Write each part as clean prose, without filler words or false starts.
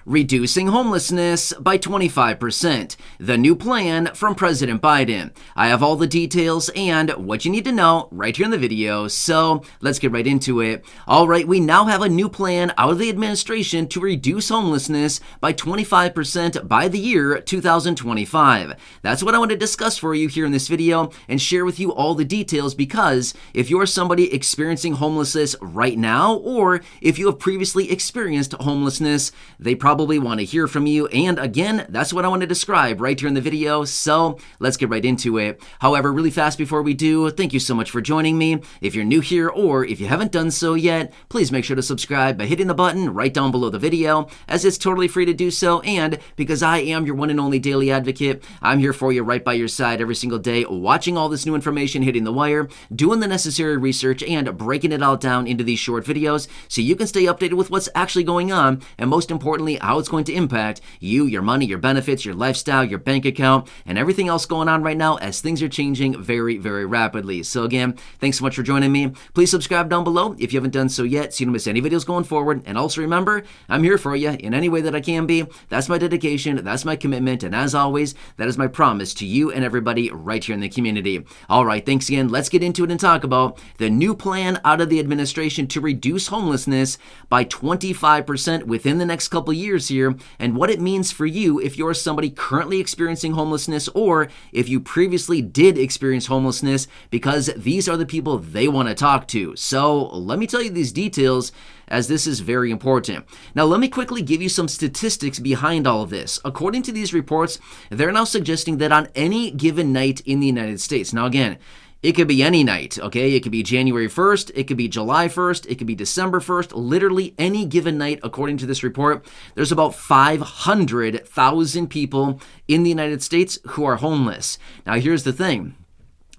Reducing homelessness by 25%. The new plan from President Biden. I have all the details and what you need to know right here in the video, so let's get right into it. All right, we now have a new plan out of the administration to reduce homelessness by 25% by the year 2025. That's what I want to discuss for you here in this video and share with you all the details, because if you're somebody experiencing homelessness right now, or if you have previously experienced homelessness, they probably want to hear from you. And again, that's what I want to describe right here in the video. So let's get right into it. However, really fast before we do, thank you so much for joining me. If you're new here, or if you haven't done so yet, please make sure to subscribe by hitting the button right down below the video, as it's totally free to do so. And because I am your one and only daily advocate, I'm here for you right by your side every single day, watching all this new information hitting the wire, doing the necessary research, and breaking it all down into these short videos so you can stay updated with what's actually going on, and most importantly, how it's going to impact you, your money, your benefits, your lifestyle, your bank account, and everything else going on right now, as things are changing very, very rapidly. So again, thanks so much for joining me. Please subscribe down below if you haven't done so yet, so you don't miss any videos going forward. And also remember, I'm here for you in any way that I can be. That's my dedication, that's my commitment, and as always, that is my promise to you and everybody right here in the community. All right, thanks again. Let's get into it and talk about the new plan out of the administration to reduce homelessness by 25% within the next couple years here, and what it means for you if you're somebody currently experiencing homelessness, or if you previously did experience homelessness, because these are the people they want to talk to. So let me tell you these details, as this is very important. Now, let me quickly give you some statistics behind all of this. According to these reports, they're now suggesting that on any given night in the United States, now again, it could be any night, okay? It could be January 1st, it could be July 1st, it could be December 1st, literally any given night, according to this report, there's about 500,000 people in the United States who are homeless. Now, here's the thing.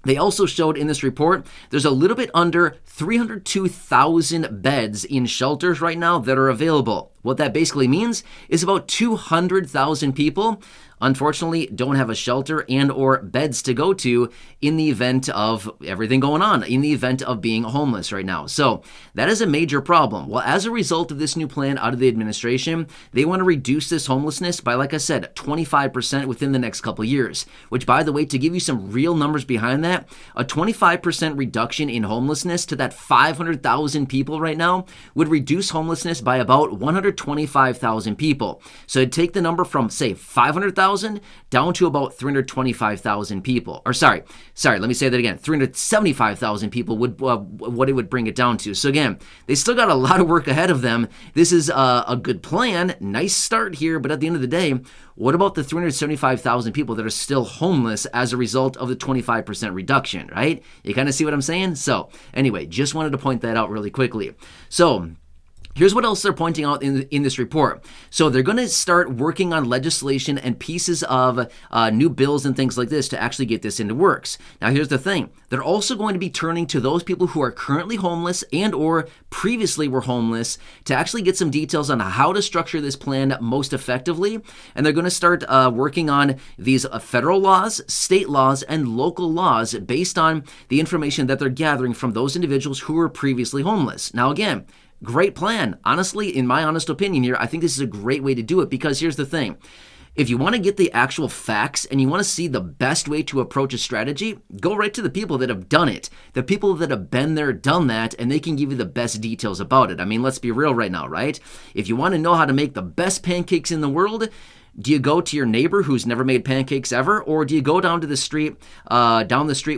They also showed in this report there's a little bit under 302,000 beds in shelters right now that are available. What that basically means is about 200,000 people, unfortunately, don't have a shelter and or beds to go to in the event of everything going on, in the event of being homeless right now. So that is a major problem. Well, as a result of this new plan out of the administration, they want to reduce this homelessness by, like I said, 25% within the next couple of years, which, by the way, to give you some real numbers behind that, a 25% reduction in homelessness to that 500,000 people right now would reduce homelessness by about 125,000 people. So it'd take the number from, say, 500,000 down to about 325,000 people. Or sorry, let me say that again. 375,000 people would what it would bring it down to. So again, they still got a lot of work ahead of them. This is a good plan, nice start here, but at the end of the day, what about the 375,000 people that are still homeless as a result of the 25% reduction, right? You kind of see what I'm saying? So anyway, just wanted to point that out really quickly. So here's what else they're pointing out in this report. So they're going to start working on legislation and pieces of new bills and things like this to actually get this into works. Now, here's the thing. They're also going to be turning to those people who are currently homeless and or previously were homeless to actually get some details on how to structure this plan most effectively. And they're going to start working on these federal laws, state laws, and local laws based on the information that they're gathering from those individuals who were previously homeless. Now, again, great plan. Honestly, in my honest opinion here, I think this is a great way to do it, because here's the thing. If you want to get the actual facts and you want to see the best way to approach a strategy, go right to the people that have done it, the people that have been there, done that, and they can give you the best details about it. I mean, let's be real right now, right? If you want to know how to make the best pancakes in the world, do you go to your neighbor who's never made pancakes ever, or do you go down the street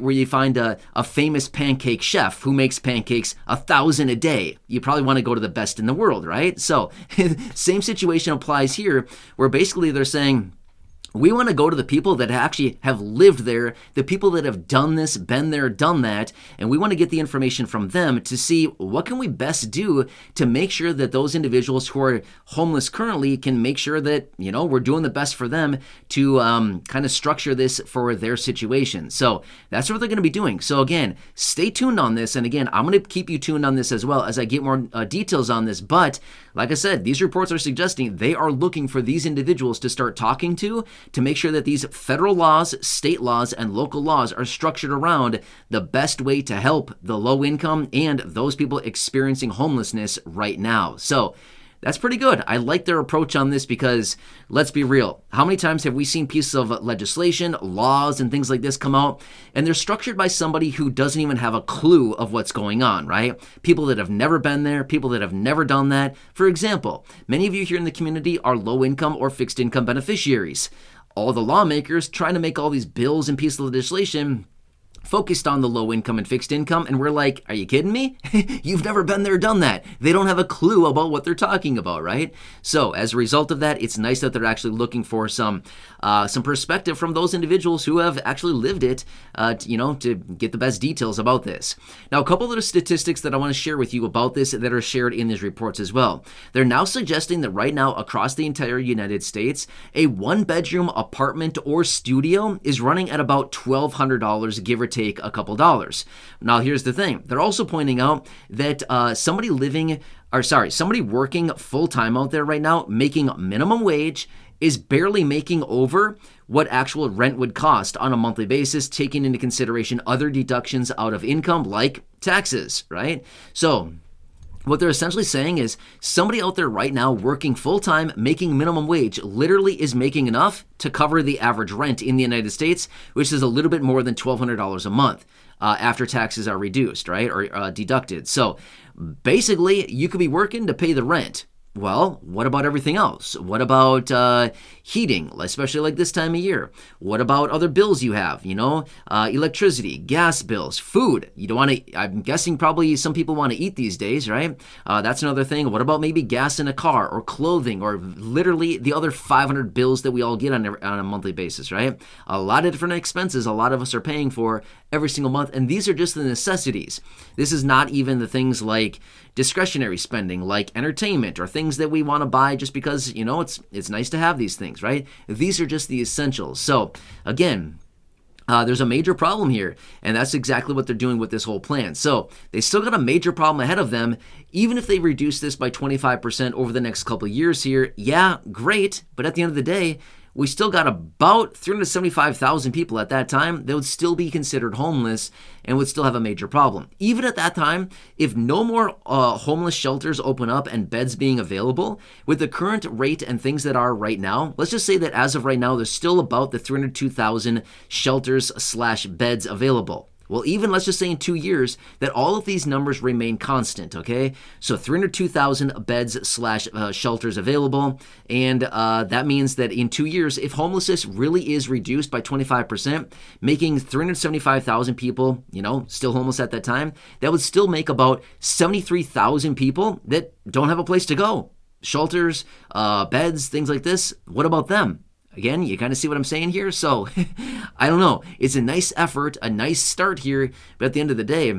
where you find a famous pancake chef who makes pancakes 1,000 a day? You probably want to go to the best in the world, right? So same situation applies here, where basically they're saying, we want to go to the people that actually have lived there, the people that have done this, been there, done that, and we want to get the information from them to see what can we best do to make sure that those individuals who are homeless currently can make sure that, we're doing the best for them to kind of structure this for their situation. So that's what they're going to be doing. So again, stay tuned on this. And again, I'm going to keep you tuned on this as well as I get more details on this. But like I said, these reports are suggesting they are looking for these individuals to start talking to make sure that these federal laws, state laws, and local laws are structured around the best way to help the low income and those people experiencing homelessness right now. So that's pretty good. I like their approach on this because, let's be real, how many times have we seen pieces of legislation, laws, and things like this come out, and they're structured by somebody who doesn't even have a clue of what's going on, right? People that have never been there, people that have never done that. For example, many of you here in the community are low-income or fixed-income beneficiaries. All the lawmakers trying to make all these bills and pieces of legislation focused on the low income and fixed income, and we're like, are you kidding me? You've never been there, done that. They don't have a clue about what they're talking about, right? So as a result of that, it's nice that they're actually looking for some perspective from those individuals who have actually lived it, to get the best details about this. Now, a couple of the statistics that I want to share with you about this that are shared in these reports as well. They're now suggesting that right now across the entire United States, a one-bedroom apartment or studio is running at about $1,200, give or take a couple dollars. Now, here's the thing. They're also pointing out that somebody working full-time out there right now, making minimum wage, is barely making over what actual rent would cost on a monthly basis, taking into consideration other deductions out of income like taxes, right? So what they're essentially saying is somebody out there right now working full-time, making minimum wage, literally is making enough to cover the average rent in the United States, which is a little bit more than $1,200 a month after taxes are reduced, right, or deducted. So basically, you could be working to pay the rent. Well, what about everything else? What about heating, especially like this time of year? What about other bills you have, electricity, gas bills, food? You don't want to, I'm guessing probably some people want to eat these days, right? That's another thing. What about maybe gas in a car or clothing or literally the other 500 bills that we all get on a monthly basis, right? A lot of different expenses a lot of us are paying for every single month, and these are just the necessities. This is not even the things like discretionary spending, like entertainment or things that we want to buy just because, it's nice to have these things, right? These are just the essentials. So again, there's a major problem here, and that's exactly what they're doing with this whole plan. So they still got a major problem ahead of them. Even if they reduce this by 25% over the next couple of years here, yeah, great. But at the end of the day, we still got about 375,000 people at that time that would still be considered homeless and would still have a major problem. Even at that time, if no more homeless shelters open up and beds being available, with the current rate and things that are right now, let's just say that as of right now, there's still about the 302,000 shelters/beds available. Well, even let's just say in 2 years that all of these numbers remain constant, okay? So 302,000 beds/shelters available, and that means that in 2 years, if homelessness really is reduced by 25%, making 375,000 people, still homeless at that time, that would still make about 73,000 people that don't have a place to go. Shelters, beds, things like this, what about them? Again, you kind of see what I'm saying here? So, I don't know. It's a nice effort, a nice start here, but at the end of the day,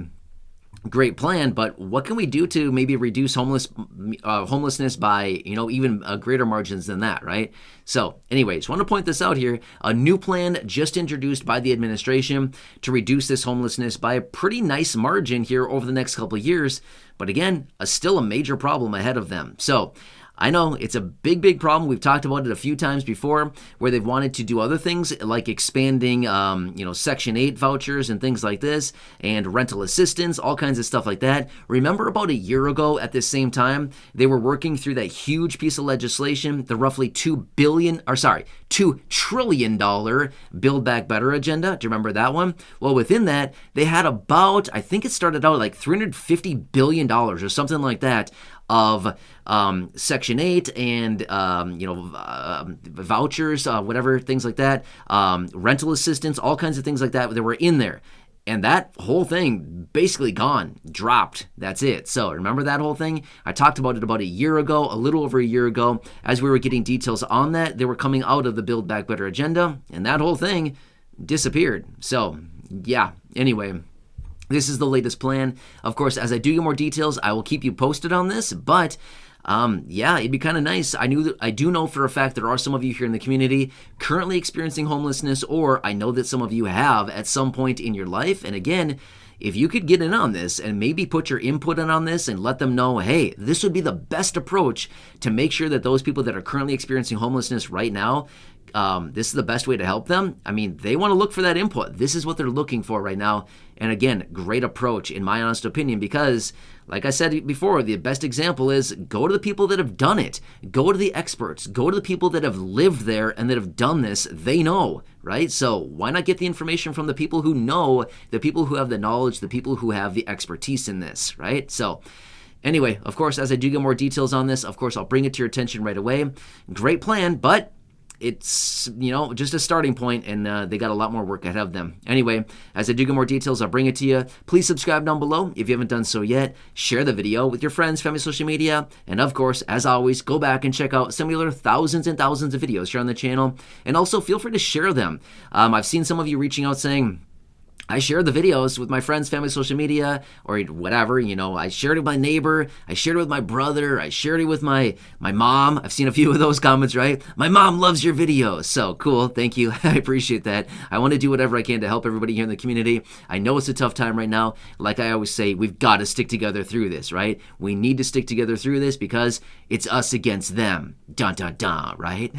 great plan, but what can we do to maybe reduce homelessness by, even greater margins than that, right? So, anyways, want to point this out here. A new plan just introduced by the administration to reduce this homelessness by a pretty nice margin here over the next couple of years, but again, still a major problem ahead of them. So, I know it's a big, big problem. We've talked about it a few times before where they've wanted to do other things like expanding, Section 8 vouchers and things like this and rental assistance, all kinds of stuff like that. Remember about a year ago at this same time, they were working through that huge piece of legislation, the roughly $2 trillion Build Back Better agenda. Do you remember that one? Well, within that, they had about, I think it started out like $350 billion or something like that of Section 8 and, vouchers, whatever, things like that, rental assistance, all kinds of things like that were in there. And that whole thing basically gone, dropped. That's it. So remember that whole thing? I talked about it about a year ago, a little over a year ago. As we were getting details on that, they were coming out of the Build Back Better agenda, and that whole thing disappeared. So, yeah, anyway. This is the latest plan. Of course, as I do get more details, I will keep you posted on this, but it'd be kind of nice. I do know for a fact there are some of you here in the community currently experiencing homelessness, or I know that some of you have at some point in your life. And again, if you could get in on this and maybe put your input in on this and let them know, hey, this would be the best approach to make sure that those people that are currently experiencing homelessness right now this is the best way to help them, I mean, they want to look for that input. This is what they're looking for right now. And again, great approach in my honest opinion, because like I said before, the best example is go to the people that have done it. Go to the experts. Go to the people that have lived there and that have done this. They know, right? So why not get the information from the people who know, the people who have the knowledge, the people who have the expertise in this, right? So anyway, of course, as I do get more details on this, of course, I'll bring it to your attention right away. Great plan, but it's, just a starting point, and they got a lot more work ahead of them. Anyway, as I do get more details, I'll bring it to you. Please subscribe down below if you haven't done so yet. Share the video with your friends, family, social media. And of course, as always, go back and check out some of the other thousands and thousands of videos here on the channel. And also feel free to share them. I've seen some of you reaching out saying, I share the videos with my friends, family, social media, or whatever. I shared it with my neighbor. I shared it with my brother. I shared it with my mom. I've seen a few of those comments, right? My mom loves your videos. So cool. Thank you. I appreciate that. I want to do whatever I can to help everybody here in the community. I know it's a tough time right now. Like I always say, we've got to stick together through this, right? We need to stick together through this because it's us against them. Dun, dun, dun, right?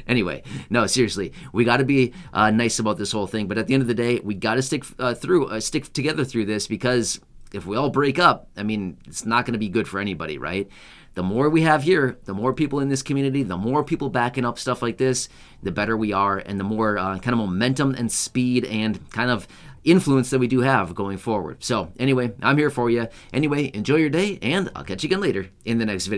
Anyway, no, seriously. We got to be nice about this whole thing. But at the end of the day, we got to stick together through this, because if we all break up, I mean, it's not going to be good for anybody, right? The more we have here, the more people in this community, the more people backing up stuff like this, the better we are, and the more kind of momentum and speed and kind of influence that we do have going forward. So anyway, I'm here for you. Anyway, enjoy your day, and I'll catch you again later in the next video.